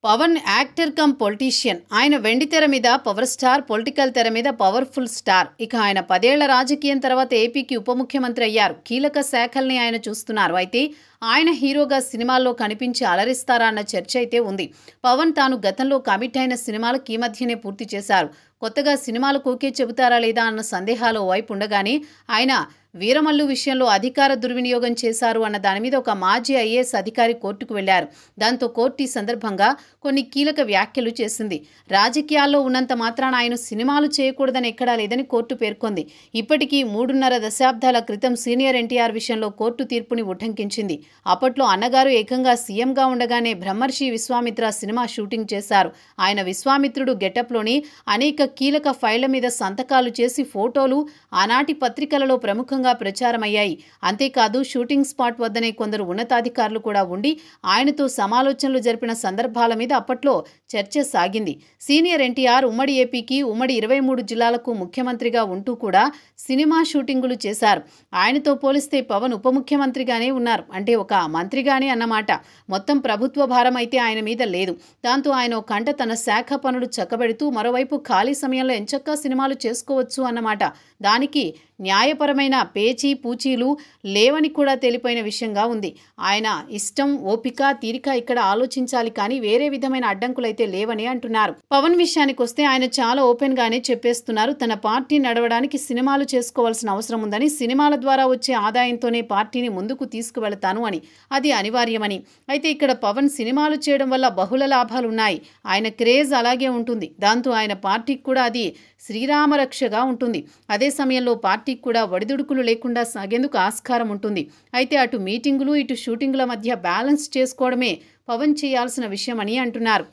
Pawan actor come politician. ఆయన వెండి తెర మీద పవర్ స్టార్, పొలిటికల్ తెర మీద పవర్ఫుల్ స్టార్. ఇక ఆయన 10 ఏళ్ల రాజకీయం తర్వాత ఏపీకి ఉప ముఖ్యమంత్రి అయ్యారు. కీలక శాఖల్ని ఆయన చూస్తున్నారు. అయితే ఆయన హీరోగా సినిమాల్లో కనిపించి అలరిస్తారా అన్న చర్చ అయితే ఉంది. పవన్ తాను గతంలో కమిట్ అయిన సినిమాలకు ఈ మధ్యనే పూర్తి చేశారు. కొత్తగా సినిమాలకు ఓకే చెబుతారా లేదా అన్న సందేహాలు వైపు ఉండగానే ఆయన వీరమల్లు విషయంలో అధికార దుర్వినియోగం చేశారు అన్న దాని మీద ఒక మాజీ ఐఏఎస్ అధికారి కోర్టుకు వెళ్లారు. దాంతో కోర్టు ఈ సందర్భంగా కొన్ని కీలక వ్యాఖ్యలు చేసింది. రాజకీయాల్లో ఉన్నంత మాత్రాన ఆయన సినిమాలు చేయకూడదని ఎక్కడా లేదని కోర్టు పేర్కొంది. ఇప్పటికీ 3.5 దశాబ్దాల క్రితం సీనియర్ ఎన్టీఆర్ విషయంలో కోర్టు తీర్పుని ఉటంకించింది. అప్పట్లో అన్నగారు ఏకంగా సీఎంగా ఉండగానే బ్రహ్మర్షి విశ్వామిత్ర సినిమా షూటింగ్ చేశారు. ఆయన విశ్వామిత్రుడు గెటప్లోని అనేక కీలక ఫైళ్ల మీద సంతకాలు చేసి ఫోటోలు ఆనాటి పత్రికలలో ప్రముఖంగా ప్రచారమయ్యాయి. అంతేకాదు షూటింగ్ స్పాట్ వద్దనే కొందరు ఉన్నతాధికారులు కూడా ఉండి ఆయనతో సమాలోచనలు జరిపిన సందర్భాల మీద అప్పట్లో చర్చ సాగింది. సీనియర్ ఎన్టీఆర్ ఉమ్మడి ఏపీకి, ఉమ్మడి 23 జిల్లాలకు ముఖ్యమంత్రిగా ఉంటూ కూడా సినిమా షూటింగులు చేశారు. ఆయనతో పోలిస్తే పవన్ ఉప ముఖ్యమంత్రిగానే ఉన్నారు. అంటే ఒక మంత్రిగానే అన్నమాట. మొత్తం ప్రభుత్వ భారం అయితే ఆయన మీద లేదు. దాంతో ఆయన ఒక కంట తన శాఖ పనులు చక్కబెడుతూ మరోవైపు ఖాళీ సమయంలో ఎంచక్కా సినిమాలు చేసుకోవచ్చు అన్నమాట. దానికి న్యాయపరమైన పేచీ పూచీలు లేవని కూడా తెలిపోయిన విషయంగా ఉంది. ఆయన ఇష్టం, ఓపిక, తీరిక ఇక్కడ ఆలోచించాలి కానీ వేరే విధమైన అడ్డంకులైతే లేవని అంటున్నారు. పవన్ విషయానికి వస్తే ఆయన చాలా ఓపెన్ గానే చెప్పేస్తున్నారు. తన పార్టీ నడవడానికి సినిమాలు చేసుకోవాల్సిన అవసరం ఉందని, సినిమాల ద్వారా వచ్చే ఆదాయంతోనే పార్టీని ముందుకు తీసుకువెళతాను అని, అది అనివార్యమని. అయితే ఇక్కడ పవన్ సినిమాలు చేయడం వల్ల బహుళ లాభాలున్నాయి. ఆయన క్రేజ్ అలాగే ఉంటుంది. దాంతో ఆయన పార్టీకి కూడా అది శ్రీరామరక్షగా ఉంటుంది. అదే సమయంలో పార్టీకి కూడా ఒడిదుడుకులు లేకుండా సాగేందుకు ఆస్కారం ఉంటుంది. అయితే అటు మీటింగులు, ఇటు షూటింగుల మధ్య బ్యాలెన్స్ చేసుకోవడమే పవన్ చేయాల్సిన విషయమని అంటున్నారు.